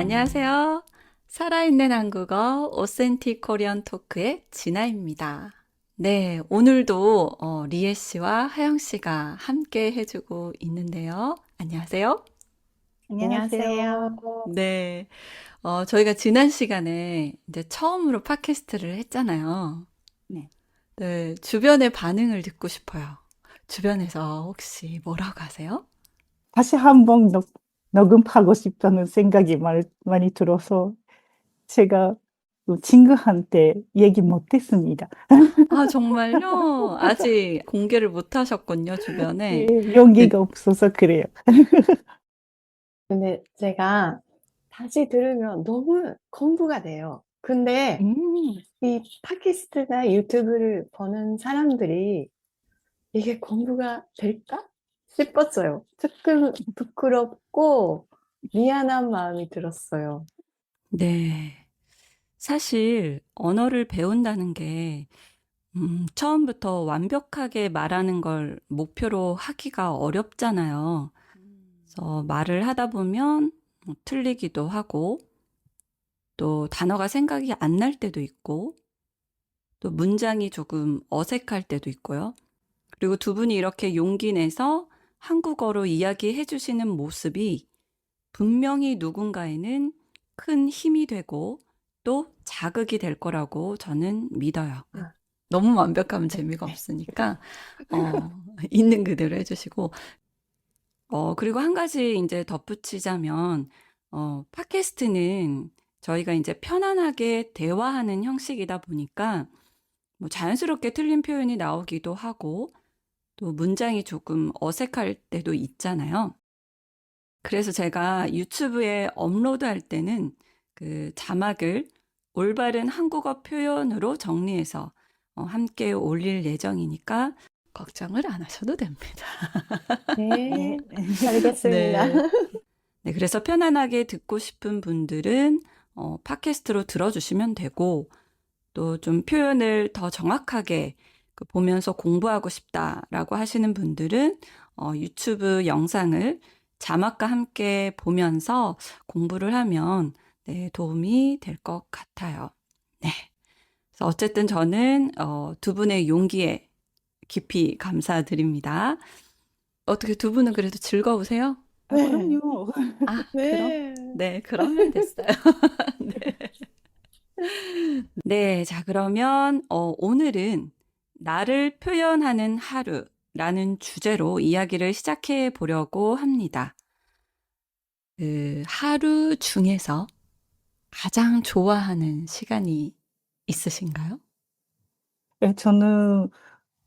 안녕하세요. 살아있는 한국어 오센틱 코리안 토크의 진아입니다. 네, 오늘도 리에 씨와 하영 씨가 함께 해주고 있는데요. 안녕하세요. 안녕하세요. 안녕하세요. 네, 저희가 지난 시간에 이제 처음으로 팟캐스트를 했잖아요. 네. 네, 주변의 반응을 듣고 싶어요. 주변에서 혹시 뭐라고 하세요? 다시 한번 녹음하고 싶다는 생각이 많이 들어서 제가 그 친구한테 얘기 못했습니다. 아, 정말요? 아직 공개를 못 하셨군요, 주변에. 예, 네. 용기가 없어서 그래요. 근데 제가 다시 들으면 너무 공부가 돼요. 근데 음, 이 팟캐스트나 유튜브를 보는 사람들이 이게 공부가 될까 싶었어요. 조금 부끄럽고 미안한 마음이 들었어요. 네. 사실 언어를 배운다는 게 처음부터 완벽하게 말하는 걸 목표로 하기가 어렵잖아요. 그래서 말을 하다 보면 뭐 틀리기도 하고 또 단어가 생각이 안 날 때도 있고 또 문장이 조금 어색할 때도 있고요. 그리고 두 분이 이렇게 용기 내서 한국어로 이야기해 주시는 모습이 분명히 누군가에는 큰 힘이 되고 또 자극이 될 거라고 저는 믿어요. 아, 너무 완벽하면 네, 재미가 네. 없으니까, 어, 있는 그대로 해주시고, 그리고 한 가지 이제 덧붙이자면, 팟캐스트는 저희가 이제 편안하게 대화하는 형식이다 보니까, 뭐 자연스럽게 틀린 표현이 나오기도 하고, 또 문장이 조금 어색할 때도 있잖아요. 그래서 제가 유튜브에 업로드할 때는 그 자막을 올바른 한국어 표현으로 정리해서 함께 올릴 예정이니까 걱정을 안 하셔도 됩니다. 네. 네, 알겠습니다. 네. 네, 그래서 편안하게 듣고 싶은 분들은 팟캐스트로 들어주시면 되고 또 좀 표현을 더 정확하게 보면서 공부하고 싶다라고 하시는 분들은 유튜브 영상을 자막과 함께 보면서 공부를 하면 네, 도움이 될 것 같아요. 네. 그래서 어쨌든 저는 두 분의 용기에 깊이 감사드립니다. 어떻게 두 분은 그래도 즐거우세요? 아, 네, 그럼요. 아, 그럼? 네. 네, 그러면 됐어요. 네. 네, 자, 그러면, 오늘은 나를 표현하는 하루라는 주제로 이야기를 시작해 보려고 합니다. 그 하루 중에서 가장 좋아하는 시간이 있으신가요? 예, 저는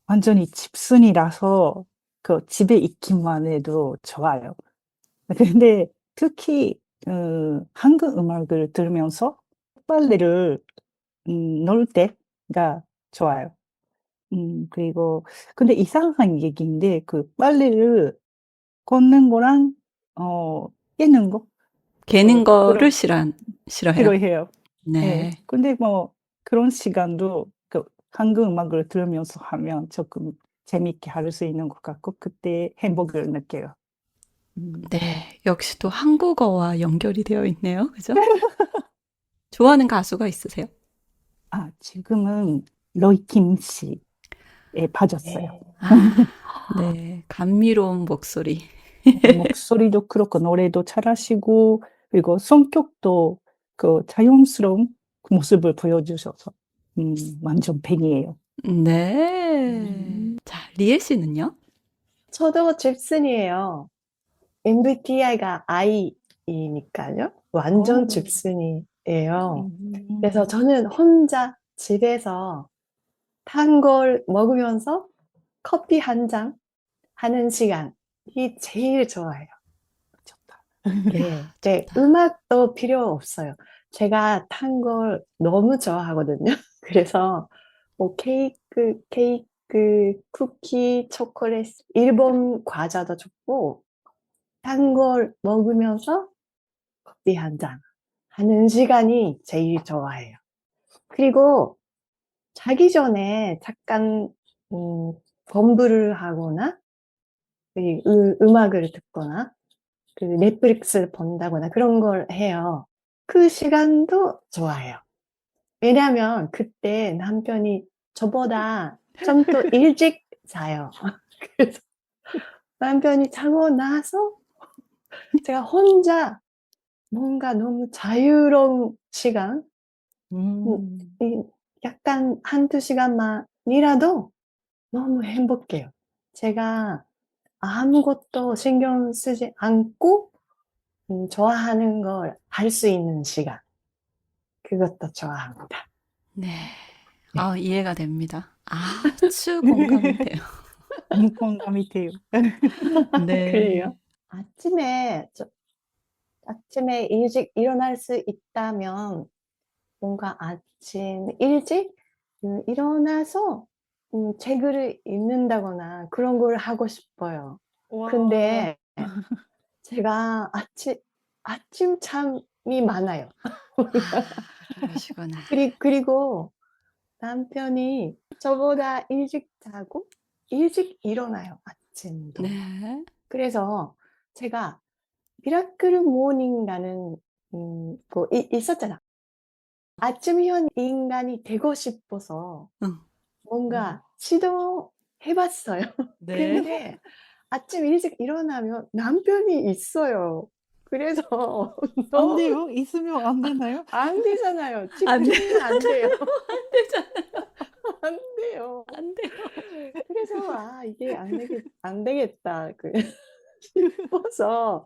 완전히 집순이라서 그 집에 있기만 해도 좋아요. 근데 특히 한국 음악을 들으면서 빨래를 넣을 때가 좋아요. 그리고 근데 이상한 얘기인데 그 빨래를 걷는 거랑 깨는 거 개는 거를 그런 싫어해요? 싫어해요. 예. 네. 근데 뭐 그런 시간도 그 한국 음악을 들으면서 하면 조금 재밌게 할 수 있는 것 같고 그때 행복을 느껴요. 음. 네, 역시 또 한국어와 연결이 되어 있네요. 그죠? 좋아하는 가수가 있으세요? 아, 지금은 로이 킴 씨에 빠졌어요. 네. 아, 네. 감미로운 목소리. 목소리도 그렇고 노래도 잘하시고 그리고 성격도 그 자연스러운 그 모습을 보여주셔서 완전 팬이에요. 네. 음. 자, 리에 씨는요? 저도 집순이에요. MBTI가 I이니까요. 완전 어. 집순이에요. 그래서 음. 저는 혼자 집에서 탄 걸 먹으면서 커피 한 잔 하는 시간이 제일 좋아요. 좋다. 예, 네, 좋다. 음악도 필요 없어요. 제가 탄 걸 너무 좋아하거든요. 그래서 뭐 케이크, 쿠키, 초콜릿, 일본 과자도 좋고 탄 걸 먹으면서 커피 한 잔 하는 시간이 제일 좋아해요. 그리고 자기 전에 잠깐 공부를 하거나 음악을 듣거나 그 넷플릭스를 본다거나 그런 걸 해요. 그 시간도 좋아요. 왜냐면 그때 남편이 저보다 좀 더 일찍 자요. 그래서 남편이 자고 나서 제가 혼자 뭔가 너무 자유로운 시간, 음. 이 약간 한두 시간만이라도 너무 행복해요. 제가 아무것도 신경 쓰지 않고 좋아하는 걸 할 수 있는 시간. 그것도 좋아합니다. 네. 네. 이해가 됩니다. 아주 공감이 돼요. 공감이 돼요. 네. 그래요? 아침에 일찍 일어날 수 있다면 뭔가 아침 일찍 일어나서 책을 읽는다거나 그런 걸 하고 싶어요. 와. 근데 제가 아침잠이 많아요. 그러시구나. 그리고 남편이 저보다 일찍 자고 일찍 일어나요, 아침도. 네. 그래서 제가 미라클 모닝이라는 있었잖아. 아침형 인간이 되고 싶어서 응. 뭔가 시도해봤어요. 네. 근데 아침 일찍 일어나면 남편이 있어요. 그래서 안 너무 돼요? 있으면 안 되나요? 안 되잖아요. 안 돼. 집중이 안 돼요. 안 되잖아요. 안 돼요. 안 돼요. 그래서 이게 안 되겠다. 싶어서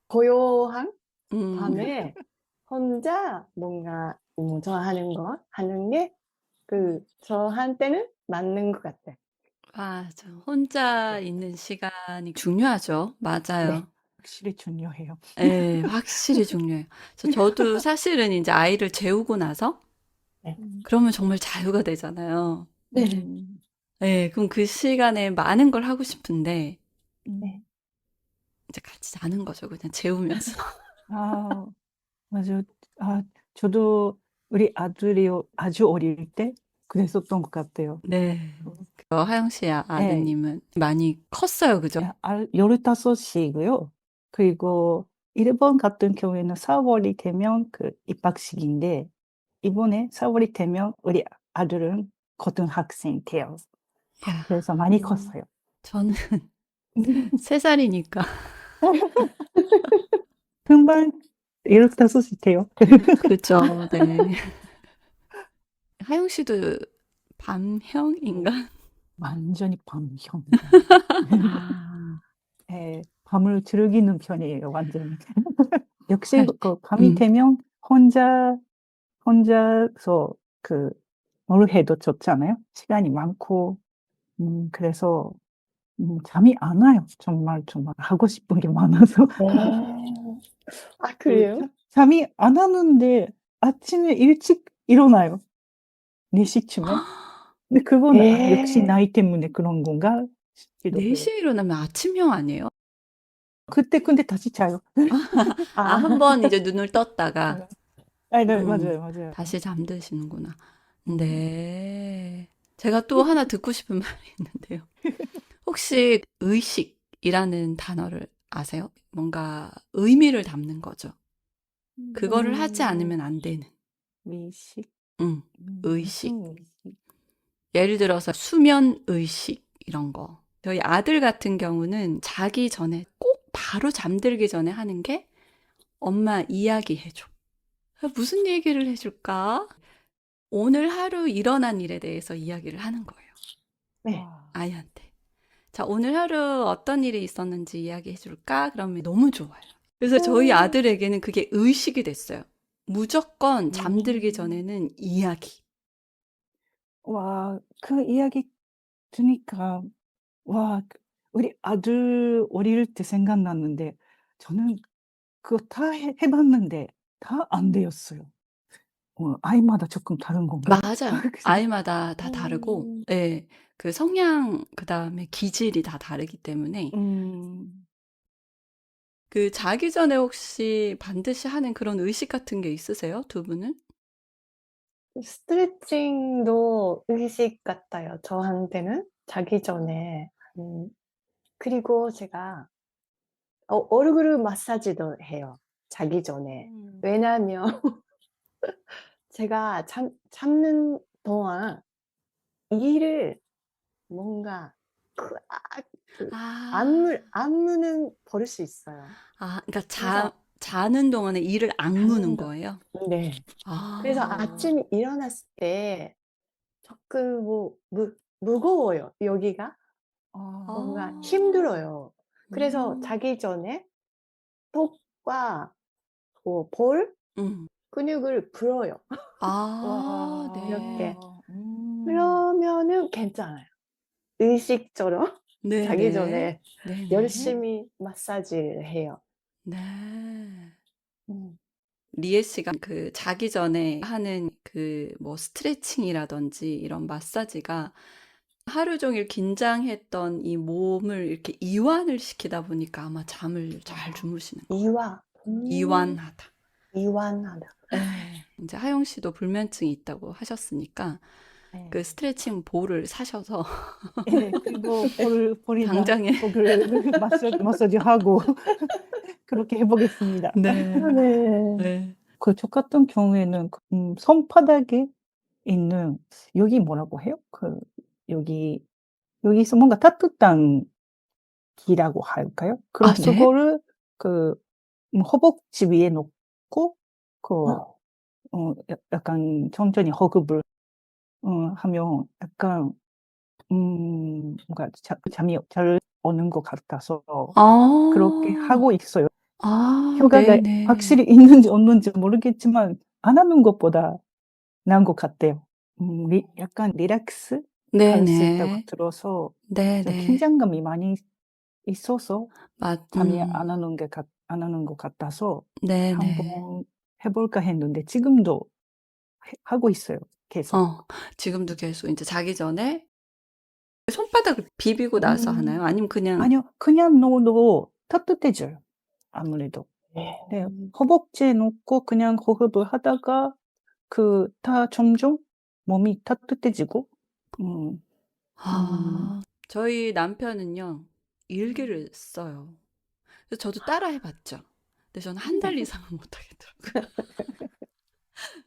고요한 음. 밤에 혼자 뭔가 좋아하는 거 하는 게 저한테는 맞는 것 같아요. 맞아. 혼자 네. 있는 시간이 중요하죠. 네. 맞아요. 확실히 중요해요. 예. 확실히 중요해요. 저도 사실은 인제 아이를 재우고 나서 네. 그러면 정말 자유가 되잖아요. 네. 음. 예. 그럼 그 시간에 많은 걸 하고 싶은데 네. 이제 같이 자는 거죠, 그냥 재우면서. 아, 맞아요. 아, 저도 우리 아들이 아주 어릴 때 그랬었던 것 같아요. 네. 하영 씨의 네. 아드님은 많이 컸어요, 그죠? 15이고요. 그리고 일본 같은 경우에는 4월이 되면 입학식인데, 이번에 4월이 되면 우리 아들은 고등학생 돼요. 야, 그래서 많이 음. 컸어요. 저는 3살이니까. 금방 15이 돼요. 그죠, 네. 하영 씨도 밤형인가? 완전히 밤형. 아, 네, 밤을 즐기는 편이에요, 완전히. 역시 살 밤이 음. 되면 혼자서 뭘 해도 좋잖아요. 시간이 많고, 그래서, 잠이 안 와요. 정말, 정말. 하고 싶은 게 많아서. 오. 아, 그래요? 잠이 안 와는데 아침에 일찍 일어나요. 4시쯤에. 근데 그건 역시 에, 나이 때문에 그런 건가 싶기도 4 해요. 시에 일어나면 아침형 아니에요? 그때 근데 다시 자요. 아, 한 번 이제 눈을 떴다가 네, 맞아요, 맞아요. 다시 잠드시는구나. 음. 네. 제가 또 하나 듣고 싶은 말이 있는데요. 혹시 의식이라는 단어를 아세요? 뭔가 의미를 담는 거죠. 그거를 하지 음, 않으면 안 되는. 미식? 음, 의식. 무슨 미식? 예를 들어서 수면 의식 이런 거. 저희 아들 같은 경우는 자기 전에 꼭 바로 잠들기 전에 하는 게 엄마 이야기해줘. 무슨 얘기를 해줄까? 오늘 하루 일어난 일에 대해서 이야기를 하는 거예요. 네. 와. 아이한테. 자, 오늘 하루 어떤 일이 있었는지 이야기해줄까? 그러면 너무 좋아요. 그래서 저희 음, 아들에게는 그게 의식이 됐어요. 무조건 잠들기 음. 전에는 이야기. 와, 그 이야기 들으니까, 와, 우리 아들 어릴 때 생각났는데, 저는 그거 다 해봤는데, 다 안 되었어요. 아이마다 조금 다른 건가요? 맞아요. 그죠? 아이마다 다 다르고, 음, 예, 그 성향, 그 다음에 기질이 다 다르기 때문에, 음, 그 자기 전에 혹시 반드시 하는 그런 의식 같은 게 있으세요? 두 분은? 스트레칭도 의식 같아요. 저한테는 자기 전에. 그리고 제가 얼굴 마사지도 해요. 자기 전에. 음. 왜냐면 제가 참는 동안 일을 뭔가 그 아. 안무는 버릴 수 있어요. 아, 그러니까 그래서 자는 동안에 이를 악무는 자는 동 거예요? 네. 그래서 아. 아침에 일어났을 때 조금 무거워요, 여기가. 뭔가 아. 힘들어요. 그래서 자기 전에 턱과 볼 음. 근육을 풀어요. 아, 이렇게. 와. 그러면은 괜찮아요. 의식처럼 자기 네네. 전에 네네. 열심히 마사지를 해요. 네. 음. 리에 씨가 그 자기 전에 하는 그 뭐 스트레칭이라든지 이런 마사지가 하루 종일 긴장했던 이 몸을 이렇게 이완을 시키다 보니까 아마 잠을 잘 주무시는 것 같아요. 이완. 이완하다. 이완하다. 예. 이제 하영 씨도 불면증이 있다고 하셨으니까 네. 그 스트레칭 볼을 사셔서 예, 그리고 당장에 볼을 마사지하고 그렇게 해보겠습니다. 네. 네. 네. 저 같은 경우에는 손바닥에 있는 여기 뭐라고 해요? 여기서 뭔가 따뜻한 기라고 할까요? 아, 그럼 네? 그거를 그 허벅지 위에 놓고 어. 약간 천천히 호흡을 하면 약간 뭔가 잠이 잘 오는 것 같아서 그렇게 아. 하고 있어요. 아, 효과가 네네. 확실히 있는지 없는지 모르겠지만 안 하는 것보다 나은 것 같아요. 약간 릴렉스 할 수 있다고 네네. 들어서 좀 네네. 긴장감이 많이 있어서 잠이 음. 안 오는 것 같아서 네네. 한번 해 볼까 했는데 지금도 하고 있어요, 계속. 지금도 계속 인제 자기 전에 손바닥을 비비고 나서 하나요? 음. 아니면 그냥 아니요. 그냥 넣어도 따뜻해져요, 아무래도. 네. 음. 허벅지에 놓고 그냥 호흡을 하다가 다 점점 몸이 따뜻해지고 음 음 저희 남편은요, 음. 일기를 써요. 그래서 저도 따라 해 봤죠. 근데 저는 한 달 이상은 못 하겠더라고요.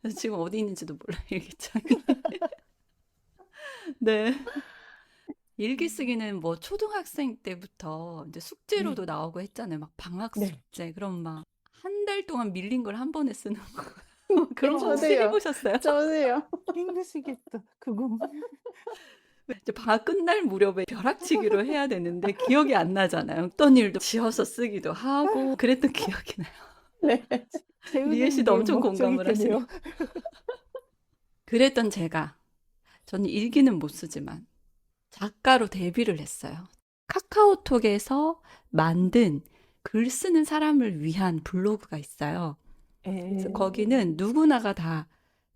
그래서 지금 어디 있는지도 몰라요, 일기장이. 네. 일기 쓰기는 뭐 초등학생 때부터 인제 숙제로도 네. 나오고 했잖아요. 막 방학 네. 숙제. 그럼 막 한 달 동안 밀린 걸 한 번에 쓰는 거. 그런 거 혹시 해 저도요. 보셨어요? 저도요. 힘드시겠다, 그거. 이제 방학 끝날 무렵에 벼락치기로 해야 되는데 기억이 안 나잖아요. 어떤 일도 지어서 쓰기도 하고 그랬던 기억이 나요. 네. 리에 채우는 씨도 게 엄청 공감을 하시네요. 목적이겠네요. 그랬던 제가 저는 일기는 못 쓰지만 작가로 데뷔를 했어요. 카카오톡에서 만든 글 쓰는 사람을 위한 블로그가 있어요. 그래서 예. 거기는 누구나가 다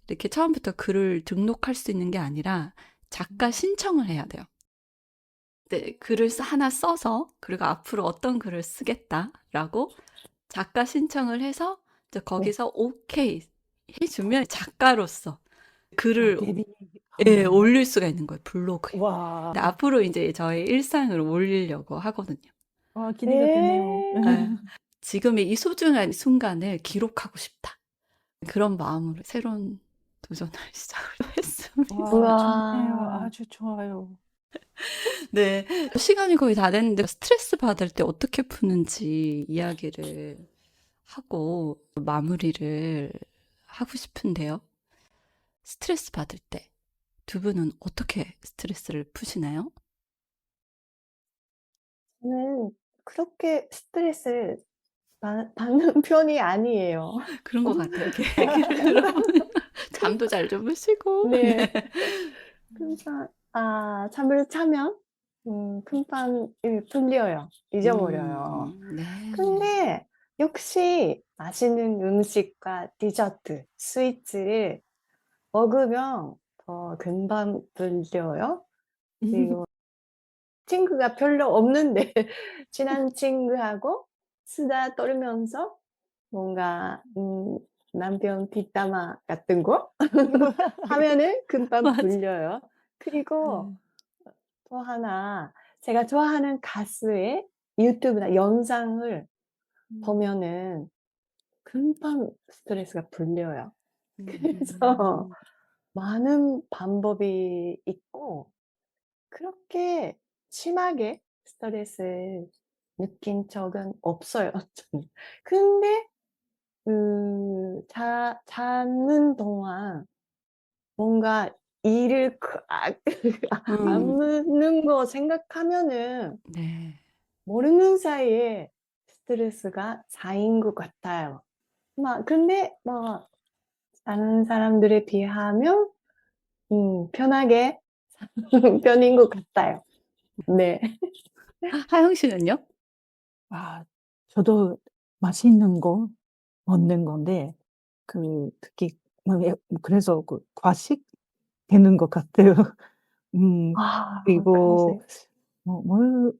이렇게 처음부터 글을 등록할 수 있는 게 아니라 작가 신청을 해야 돼요. 네, 글을 하나 써서 그리고 앞으로 어떤 글을 쓰겠다라고 작가 신청을 해서 이제 네. 거기서 오케이 해주면 작가로서 글을 예, 데뷔한다고요? 올릴 수가 있는 거예요, 블로그에. 와. 근데 앞으로 이제 저의 일상을 올리려고 하거든요. 와, 기대가 되네요. 예. 예. 지금의 이 소중한 순간을 기록하고 싶다. 그런 마음으로 새로운 도전을 시작을 했습니다. 와, 좋네요. 우와. 아주 좋아요. 네. 시간이 거의 다 됐는데 스트레스 받을 때 어떻게 푸는지 이야기를 하고 마무리를 하고 싶은데요. 스트레스 받을 때 두 분은 어떻게 스트레스를 푸시나요? 저는 그렇게 스트레스를 받는 편이 아니에요. 그런 것 같아요. 이렇게 얘기를 들어보면 잠도 잘 주무시고. 네. 네. 그래서 잠을 자면 금방 풀려요. 잊어버려요. 네. 근데 역시 맛있는 음식과 디저트, 스위트를 먹으면 더 금방 풀려요. 그리고 친구가 별로 없는데 친한 친구하고 수다 떨면서 뭔가 남편 뒷담화 같은 거 하면은 금방 맞아. 풀려요. 그리고 네. 또 하나 제가 좋아하는 가수의 유튜브나 영상을 음. 보면은 금방 스트레스가 풀려요. 그래서 많은 방법이 있고 그렇게 심하게 스트레스를 느낀 적은 없어요, 저는. 근데 자는 동안 뭔가 일을 안 음, 묻는 거 생각하면은 네. 모르는 사이에 스트레스가 쌓인 것 같아요. 근데 다른 사람들에 비하면 편하게 편인 것 같아요. 네. 하영 씨는요? 아, 저도 맛있는 거 먹는 건데, 특히, 그래서 과식 되는 것 같아요. 음, 그리고, 그러세요. 뭘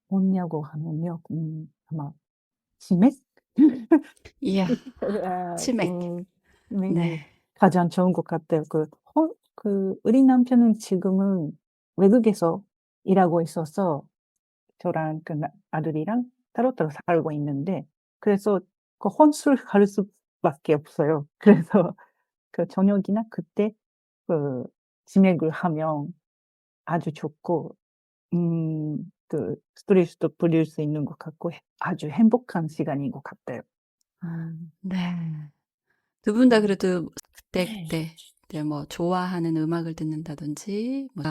먹냐고 하면요, 아마, 치맥? 이야, 아, 치맥. 치맥이 네. 가장 좋은 것 같아요. 우리 남편은 지금은 외국에서 일하고 있어서, 저랑 아들이랑 따로따로 살고 있는데, 그래서 혼술 갈 수밖에 없어요. 그래서 저녁이나 그때 그 치맥을 하면 아주 좋고, 스트레스도 풀릴 수 있는 것 같고, 아주 행복한 시간인 것 같아요. 음, 네. 두 분 다 음, 그래도 네. 그때그때 이제 뭐 좋아하는 음악을 듣는다든지, 뭐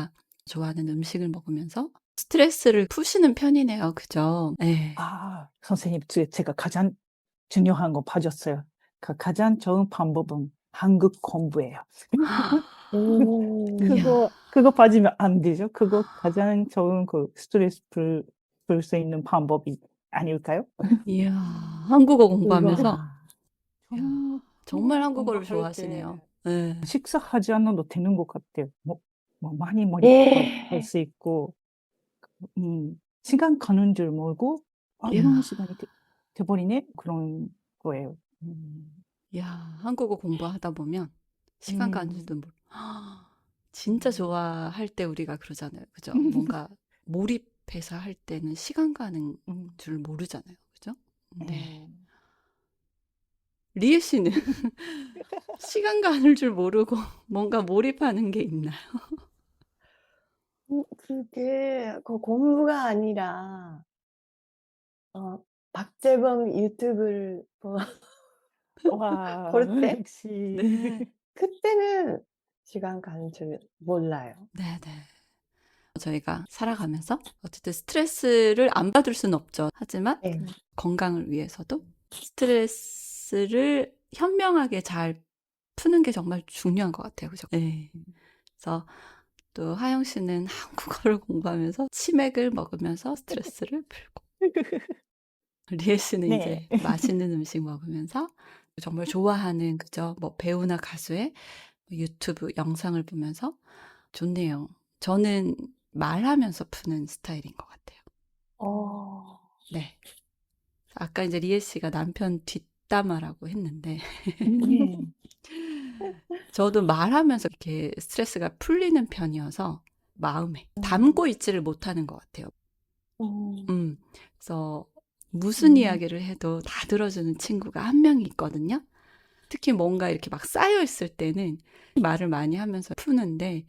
좋아하는 음식을 먹으면서 스트레스를 푸시는 편이네요. 그죠? 네. 선생님, 제가 가장 중요한 거 봐줬어요. 가장 좋은 방법은 한국 공부예요. 오. 이야, 그거 빠지면 안 되죠. 그거 가장 좋은 스트레스 풀 수 있는 방법이 아닐까요? 이야, 한국어 그거 공부하면서, 이야, 저 정말 한국어를 공부할 때 좋아하시네요. 네. 식사하지 않아도 되는 것 같아요. 많이 몰입할 예. 수 있고, 시간 가는 줄 모르고, 이런 이야, 시간이 돼버리네? 그런 거예요. 이야, 한국어 공부하다 보면 시간 가는 음, 줄도 진짜 좋아할 때 우리가 그러잖아요. 그죠? 뭔가 몰입해서 할 때는 시간 가는 음, 줄 모르잖아요. 그죠? 네. 음. 리에 씨는 시간 가는 줄 모르고 뭔가 몰입하는 게 있나요? 그게 공부가 아니라 박재범 유튜브를 와, 볼 때 역시. 네. 그때는 시간 가는 줄 몰라요. 네네. 저희가 살아가면서 어쨌든 스트레스를 안 받을 수는 없죠. 하지만 네. 건강을 위해서도 스트레스를 현명하게 잘 푸는 게 정말 중요한 것 같아요. 그죠? 네. 그래서 또 하영 씨는 한국어를 공부하면서 치맥을 먹으면서 스트레스를 풀고 리에 씨는 네. 이제 맛있는 음식 먹으면서 정말 좋아하는 그죠? 뭐 배우나 가수의 유튜브 영상을 보면서 좋네요. 저는 말하면서 푸는 스타일인 것 같아요. 어, 네. 아까 이제 리에 씨가 남편 뒷담화라고 했는데 네. 저도 말하면서 이렇게 스트레스가 풀리는 편이어서 마음에 음, 담고 있지를 못하는 것 같아요. 음, 그래서 무슨 음, 이야기를 해도 다 들어주는 친구가 한 명이 있거든요. 특히 뭔가 이렇게 막 쌓여 있을 때는 말을 많이 하면서 푸는데,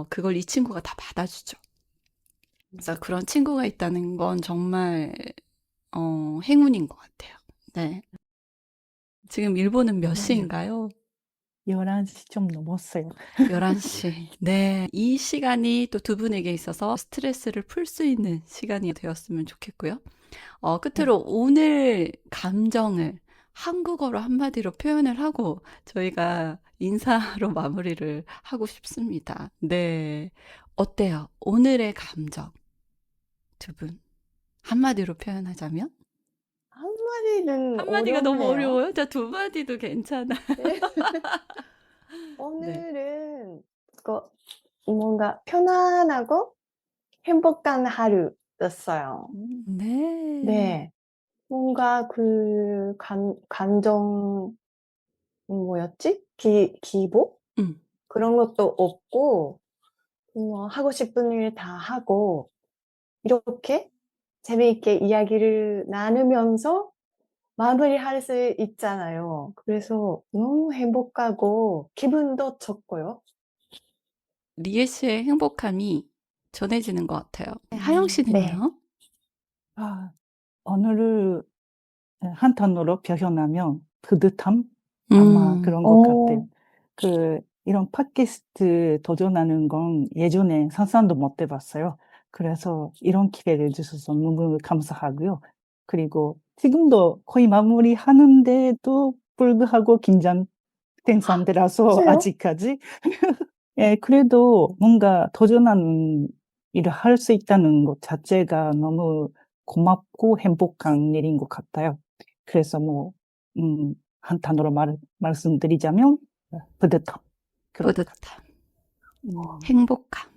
그걸 이 친구가 다 받아주죠. 그래서 그런 친구가 있다는 건 정말, 행운인 것 같아요. 네. 지금 일본은 몇 네. 시인가요? 11시 좀 넘었어요. 11시. 네. 이 시간이 또 두 분에게 있어서 스트레스를 풀 수 있는 시간이 되었으면 좋겠고요. 네. 끝으로 오늘 감정을 한국어로 한마디로 표현을 하고 저희가 인사로 마무리를 하고 싶습니다. 네. 어때요? 오늘의 감정 두 분. 한마디로 표현하자면? 한마디는 한마디가 너무 어렵네요. 어려워요. 자, 두 마디도 괜찮아. 네. 네. 오늘은 뭔가 편안하고 행복한 하루였어요. 네. 네. 뭔가 감정, 뭐였지? 기복? 음. 그런 것도 없고, 하고 싶은 일 다 하고, 이렇게 재미있게 이야기를 나누면서 마무리할 수 있잖아요. 그래서 너무 행복하고 기분도 좋고요. 리에 씨의 행복함이 전해지는 것 같아요. 하영 네. 씨는요? 아, 언어를 한 단어로 표현하면 뿌듯함? 아마 음, 그런 것 같아요. 오, 이런 팟캐스트 도전하는 건 예전에 상상도 못 해봤어요. 그래서 이런 기회를 주셔서 너무 감사하고요. 그리고 지금도 거의 마무리하는데도 불구하고 긴장된 상태라서 진짜요? 아직까지. 예, 그래도 뭔가 도전하는 일을 할 수 있다는 것 자체가 너무 고맙고 행복한 일인 것 같아요. 그래서 한 단어로 말씀드리자면, 뿌듯함. 그런 것 같아요. 뿌듯함, 음, 행복함.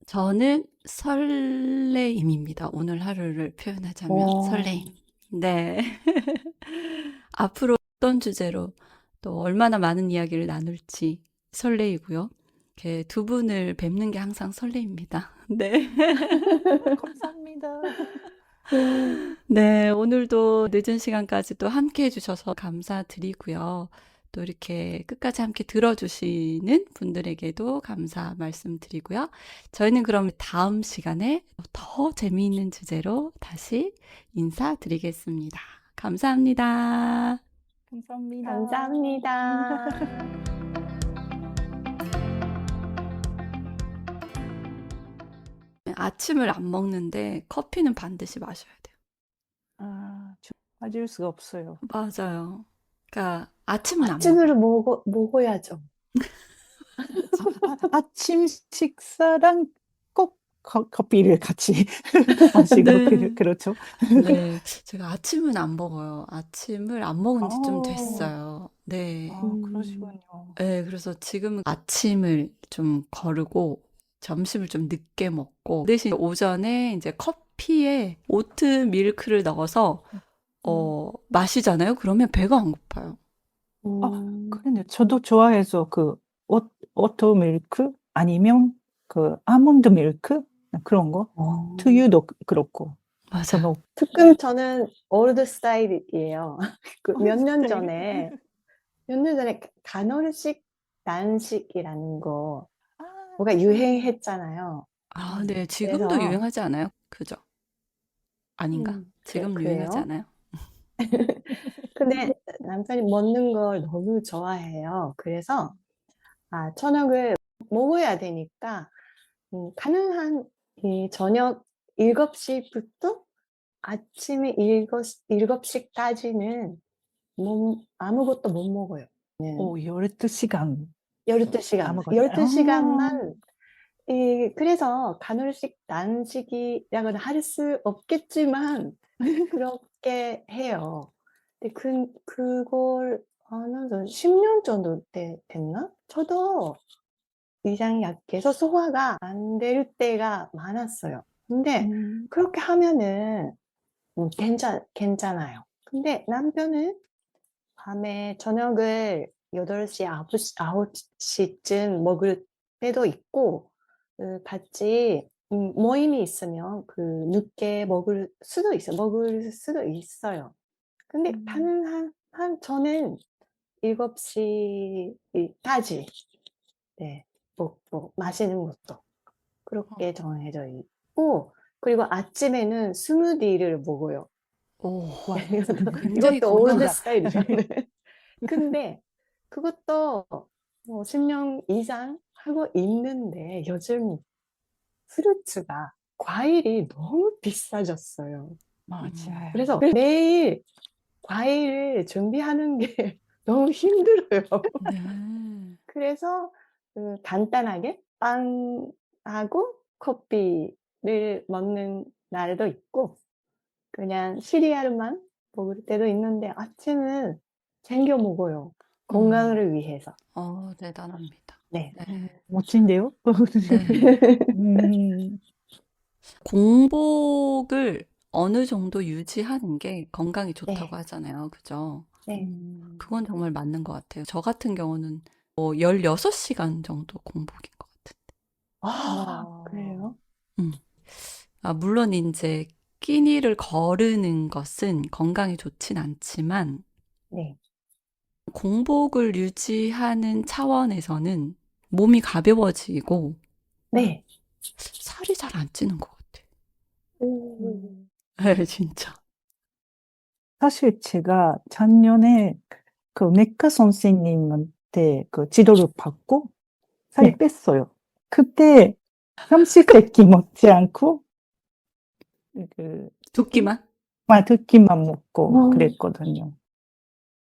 저는 설레임입니다. 오늘 하루를 표현하자면 설레임. 오, 네. 앞으로 어떤 주제로 또 얼마나 많은 이야기를 나눌지 설레이고요. 이렇게 두 분을 뵙는 게 항상 설레입니다. 네. 감사합니다. 네, 오늘도 늦은 시간까지 또 함께 해주셔서 감사드리고요. 또 이렇게 끝까지 함께 들어주시는 분들에게도 감사 말씀드리고요. 저희는 그럼 다음 시간에 더 재미있는 주제로 다시 인사드리겠습니다. 감사합니다. 감사합니다. 감사합니다. 아침을 안 먹는데 커피는 반드시 마셔야 돼요. 빠질 수가 없어요. 맞아요. 그러니까 아침은 안 먹어요. 아침을 먹어야죠. 아침 식사랑 꼭 커피를 같이 마시고, 네. 그렇죠. 네. 제가 아침은 안 먹어요. 아침을 안 먹은 지 좀 어, 됐어요. 네. 음, 그러시군요. 네, 그래서 지금은 아침을 좀 거르고 점심을 좀 늦게 먹고 대신 오전에 이제 커피에 오트 밀크를 넣어서 음. 마시잖아요. 그러면 배가 안 고파요. 음, 그러네요. 저도 좋아해서 오토 밀크 아니면 아몬드 밀크 그런 거 어. 두유도 그렇고 맞아요. 저는 조금 저는 올드 스타일이에요. 스타일. 몇 년 전에 간헐식 단식이라는 거 아, 뭐가 맞아요. 유행했잖아요. 아, 네. 지금도 그래서 유행하지 않아요? 그죠? 아닌가? 지금 유행하지 그래요. 않아요? 근데 남편이 먹는 걸 너무 좋아해요. 그래서 저녁을 먹어야 되니까 가능한 이 저녁 7시부터 아침에 7시까지는 아무것도 못 먹어요. 네. 12시간 12시간만. 아무것도. 12시간만, 그래서 간헐식 단식이라고는 할 수 없겠지만, 그렇게 해요. 근데 그걸, 한 10년 정도 됐나? 저도 위장 약해서 소화가 안 될 때가 많았어요. 근데 음, 그렇게 하면은, 괜찮아요. 근데 남편은 밤에 저녁을 8시, 9시쯤 먹을 때도 있고, 같이 모임이 있으면 늦게 먹을 수도 있어요. 근데 음, 저는 7시까지, 네, 먹고, 마시는 것도 그렇게 정해져 있고, 그리고 아침에는 스무디를 먹어요. 오, 와, 굉장히 이것도 올드 건강하다. 스타일이죠. 네. 근데 그것도 10년 이상 하고 있는데 요즘 프루츠가 과일이 너무 비싸졌어요. 맞아요. 그래서 매일 과일을 준비하는 게 너무 힘들어요. 네. 그래서 간단하게 빵하고 커피를 먹는 날도 있고 그냥 시리얼만 먹을 때도 있는데 아침은 챙겨 먹어요. 음, 건강을 위해서. 대단합니다. 네. 네. 멋진데요? 네. 음, 공복을 어느 정도 유지하는 게 건강에 좋다고 네. 하잖아요. 그죠? 네. 음, 그건 정말 맞는 것 같아요. 저 같은 경우는 16시간 정도 공복인 것 같아요. 아, 와, 그래요? 음. 물론 이제 끼니를 거르는 것은 건강에 좋진 않지만 네. 공복을 유지하는 차원에서는 몸이 가벼워지고 네. 살이 잘 안 찌는 것 같아. 오. 네, 진짜. 사실 제가 작년에 그 내과 선생님한테 그 치료를 받고 살이 네. 뺐어요. 그때 삼시세끼 먹지 않고 그 두 끼만? 두 끼만 먹고 어. 그랬거든요.